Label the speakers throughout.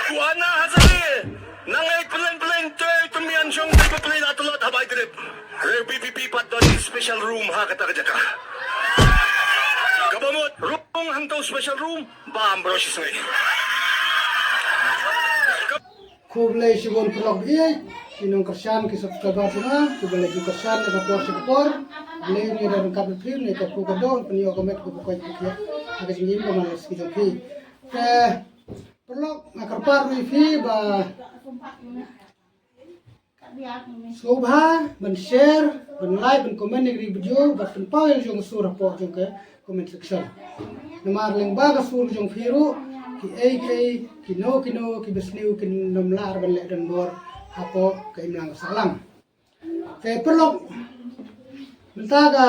Speaker 1: Kuana hazali. Nangay pelan-pelan tumian siyang nagpa-play na tulad habay drip. PPP pat doon special room ha kata ka. Kabamot, room hangtaw special room, bambrosis ngay.
Speaker 2: Kublay sigon pelok iya, inong kersan kisah kabar semua, kublay juga kersan dengan por sekapor, beliau ni dalam kabel film ni tak kuka don, penio komet kuka kuat kuka, agak singin kemalas kita pi. Pelok ngakar paru ifi ba, subha, ben share, ben like, ben komen negeri video, ben pawel jong surah po jong ke comment section. Namar leng baga sur jong firu. Ki kino ki besniu ki nomlar ban le dan bor hapo ke imlang salam ke perlok mentaga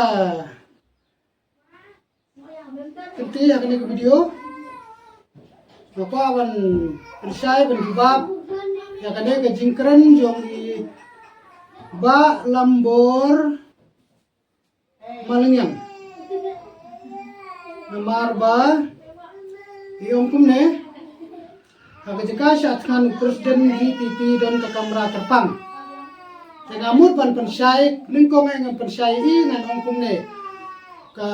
Speaker 2: kenti akan ke video apa awan persai ban jubab ya kane ke jingkren jong i ba lambor malengyang namar ba Iom kumne, agak jika saat kan presiden VPP dan ke kamera terpang. Tengamut pan pensai, lingkong yang pensai ngan om kumne ke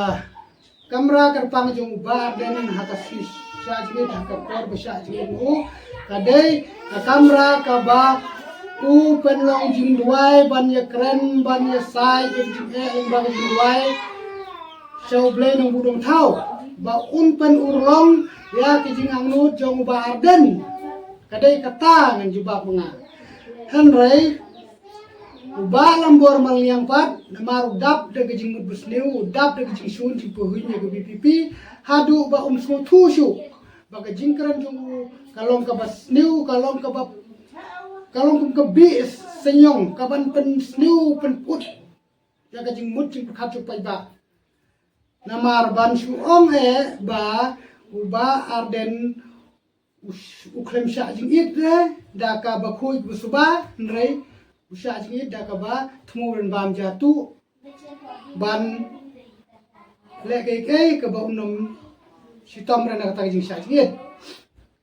Speaker 2: kamera terpang jong bar dan hakasi sajid hakapor besar jing kadai ke kamera ke ba ku penlong jing duai ban ya keren ban ya sai jing yang ban jing duai show play nong budong tau ba pen urlong ya kijing angnu jong ba arden kadai kata ngan jubab menga henry uba lambor maliang pat namar dap de kijing mut besliu dap de kijing sun si pohunya ke BPP hadu ba semua tusu ba kijing keren jong kalong ke basniu kalong ke bis senyong kaban pen sniu pen put ya kijing mut jing khacu pai ba namar ban suong ba uba arden uklem sya jing it daka ba khuy busuba nrei usya jing it daka ba thmuren bam jatu ban leke ke ba unom sitom rena kata jing sya jing it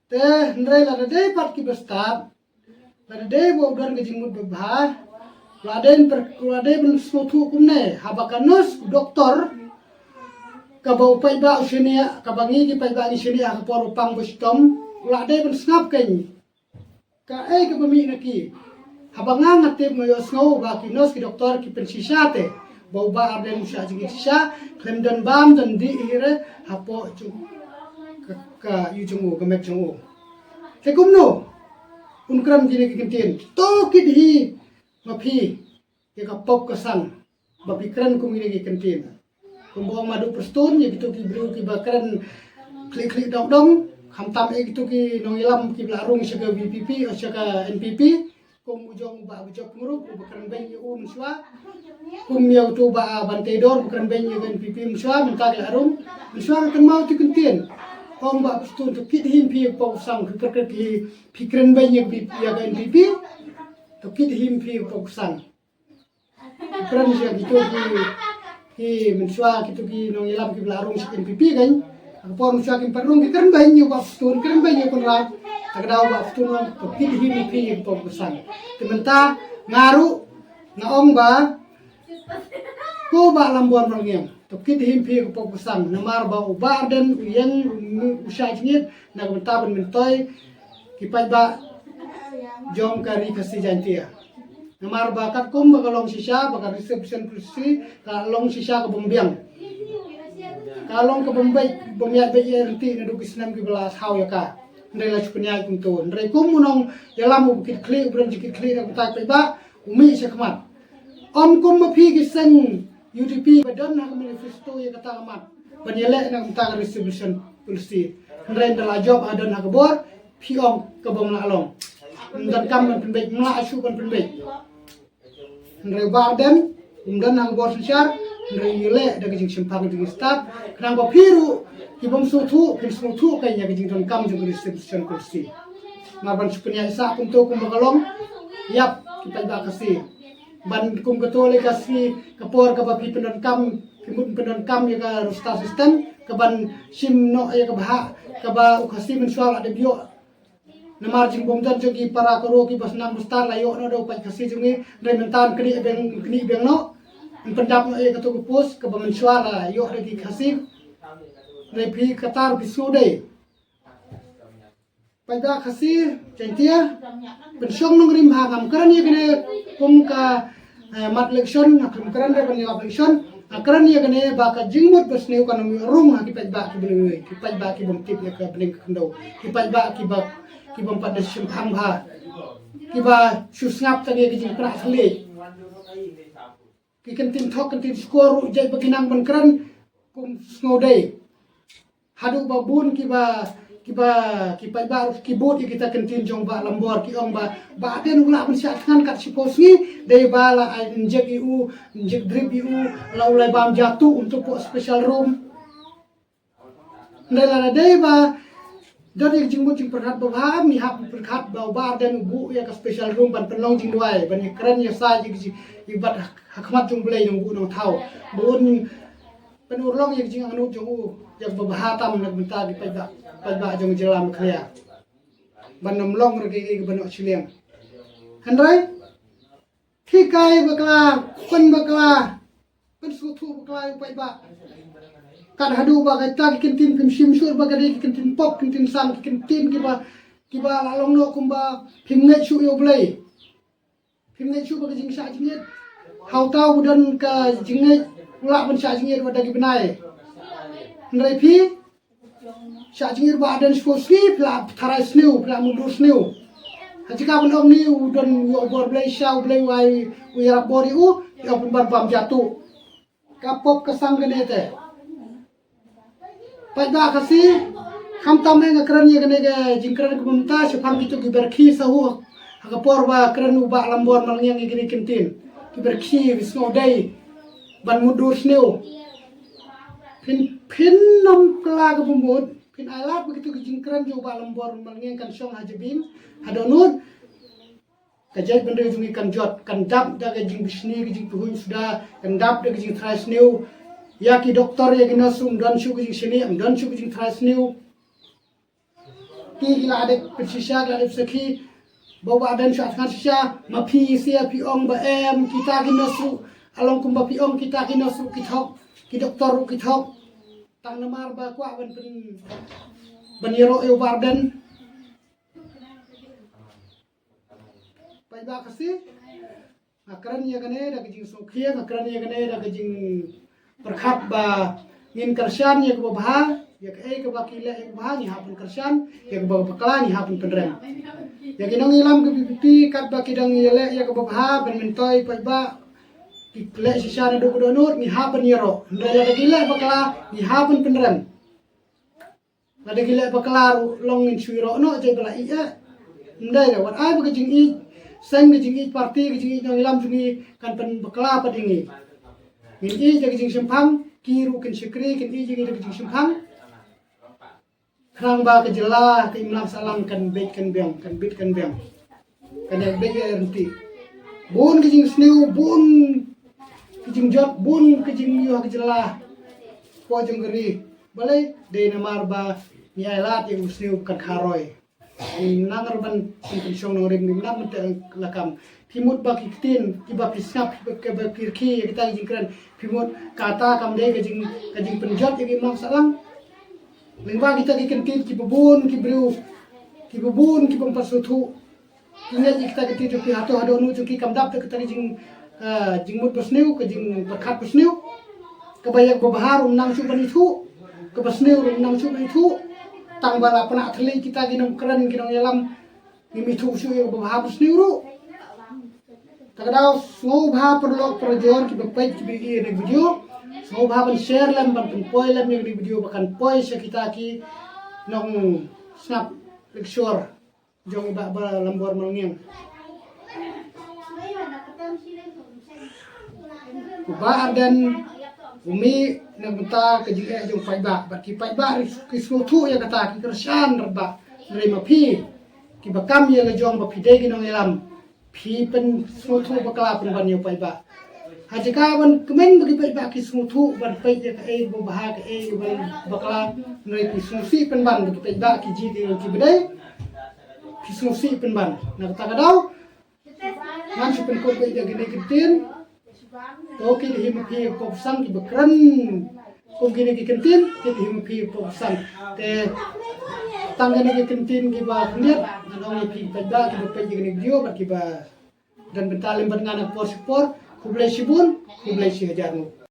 Speaker 2: te nrei la de pat ki bestab la de bo don ke jing mut bebha laden ben smotu kumne habakanus doktor kabau pai ba usenia kabangi ki pai ba ni senia ka por pang bustom la de ben snap kan ka ke bami naki habanga ngate ngoyo snow ba ki nos ki doktor ki pen sisate bau ba arden usha jing sisa klem dan bam dan di ire hapo ju ka yu jungu ka mek jungu te kumno unkram jine ki kintin to ki hi mapi ke ka pop ka sang ba pikran kumire ki kintin kumbang madu perstun ya gitu ki bru ki bakran klik dong hamtam gitu ki nongilam ki blarung sega VPP o sega NPP kum ujong ba bujok nguruk bakran ben yu muswa kum ya tu ba bantedor bakran ben yu NPP muswa minta larung muswa kan mau ti kuntin ong ba perstun tu kit him pi po sang ki perket ki pikran ben yu ya NPP tu kit him pi po sang kran ya gitu ki mensua kitu ki nong ilam ki blarung si NPP kan por mensua ki perung ki kan banyu ba stun kan banyu pun ra takdau ba stun to ki hi pi po pesan tementa ngaru ngaong ba ko ba lambor mangyang to ki hi pi po pesan namar ba ubar dan yang usai jingit na menta ben mentoy ki pai ba jong kari kasi jantia namar bakat kum bakalong sisa bakal reception kursi kalong sisa ke bombiang kalong ke bombay bombiak bayi renti na dukis 16 hau ya ka ndai la chupnya kum to ndai kum munong yalamu bukit kli ubran jikit kli na kutai pe ba umi se khamat om kum ma phi ki sen UDP badan na manifesto ya kata amat banyele na kutai reception kursi ndai ndala job adan na kabor phi om ke bom na along dan kam ban penbek ma asu ban penbek Ndre barden, umdan nang bor sensar, ndre yule da kijing simpang di start, kenang ba piru, kibom sutu, kim sutu kayaknya kijing don kam jung reception kursi. Marban supenya isa kunto kum bakalong, yap kita ba kasi. Ban kum ketole kasi kapor ka ba pipenon kam, kimut penon kam ya ka rusta system, ka ban sim no ya ka ba ukasi mensual ada bio namar jing bom dan jogi para koro ki bas nam bustar layo no do pai kasi jungi dai mentan kni beng no pendap no e kato pos ke bamansuara yo lagi kasi dai pi katar bisu dai pai da kasi centia pensyong nung rim hagam karan ye kene kum ka mat election akam karan dai ban election akaran ye kene ba ka jingmut bas neu kan rum ha ki pai ba ki beli ki pai ba ki bom tip ye ka bening kendo ki pai ba ki bom pada simpang ha ki ba susngap tagi ki jing pra thale ki kentin thok kentin skor jai baginang ban karan kum snodai hadu babun ki pai ba ki bot kita kentin jong ba lambor ki ong ba den ula ban sya kan kat sipos ni dei ba la injek iu injek drip iu la ulai bam jatuh untuk special room dei ba dari jingmut jing perhat ba mi hap perhat ba dan bu ya ka special room ban penlong jing duai ban keren ya sa jing ibat hakmat jung blai jung bu nong thau bun penurlong ya jing anu jung u ya ba tam nak minta di pai ba jung jelam khaya ban nomlong rege ban ochliang handrai thikai bakla pen sutu bakla pai ba kan hadu ba ka kintin pim sim sur ba gadi kintin pop kintin sam kintin kiba lalong no kumba phim ngai chu yo blai phim ngai chu ba ka jing sa jing hau tau budan ka jing ngai ula ban sa jing ba dagi benai ndrai phi sa jing ba dan skoski pla tharai sneu pla mundur sneu hajika ban om ni udan yo bor blai sa blai wai uya bori u yo ban bam jatuh ka pop ka sang gane te pai ba kasi ham tam ne kran ye gane ga jingkran ko mumta sefam kitu ki berkhi sahu aga porba kran u ba lambor mal ngi gini kintin ki berkhi visno dai ban mudur sneu pin nom kla ga bumut pin alat begitu ki jingkran jo ba lambor mal ngi kan song hajibin hadonut kajai bende jungi kan jot kan dap daga jing bisni ki jing puhun sudah kan dap daga jing thrai sneu ya ki doktor ya gina sum dan shu ki sini am dan shu ki thras new ki gila ade pesisha gila ade sekhi bawa dan shu atkan sisha ma phi sia pi ong ba em kita gina su along kumba pi ong kita gina su ki thok ki doktor ki thok tang namar ba kwa ban yero yo barden pai ba kasi akran ya gane da jing sokhia akran ya gane da jing perkhat ba ngin kersan ya ke bah ya ke bakile ya bah ni hapun kersan ya ke bakala ni hapun penrem ya ke nong ilam ke pipi kat ba kidang yele ya ke bah ben mentoi pa ba kile sisa na do donut ni hapun yero ndra ya gile bakala ni hapun penrem ada gile bakala long ngin suiro no je bala iya ndai la wat ai ba jing i sang jing i parti jing i nong ilam jungi kan pen bakala pa dingi min i jaga jing simpang kiru kin sikri kin i jaga jing simpang krang ba ke jela ke imlam salam kan bait kan biang kan bit kan biang kan ya bait ya renti bun ke jing sneu bun ke jing jot bun ke jing yo ke jela ko jing geri balai de namar ba ni ailat yang sneu kan kharoi nangar ban kin song no rim nam lakam pimut ba kitin kiba pisnap ke ba kirki kita jingkran pimut kata kam de kajing penjot yang imam salam lingwa kita kikentin ki bubun ki bru ki bubun ki pampasutu kinya kita kitin pi hato hado nu ki kamdap te kita jingmut besneu ke jing berkat besneu ke bayak babahar nang su ban itu ke besneu nang su ban itu tang bala pena thli kita ginong keren ginong yalam ngimitu su yo babahar besneu ru kadang semua bah perlu perjuangan kita baik kita ini video semua bah ban share lam ban poi lam yang di video bahkan poi sekita ki nong snap lecture jong ba lambor mangeng ba dan umi nang benta ke jing jong pai ba bat ki pai ba ki sutu ya kata ki kersan rba nerima pi ki bakam ya jong ba pide ki nong yalam phi pen sutu bakala pen ban yo pai ba hajika ban kemen bagi pai ba ki sutu ban pai ya ke bo bahag ban bakala nei ki susi pen ban bagi pai ba ki ji ki bedai kisnusi penban. Nakataga daw, ngan si penko pe gini kentin, toki dihimupi popsang kibekran, kung gini kentin, dihimupi popsang. Te tangga ni kentin kiba kunir, nanong ipi pada kiba pe gini video berkiba dan bentalim bernganak por, kublai sibun, kublai si hajarmu.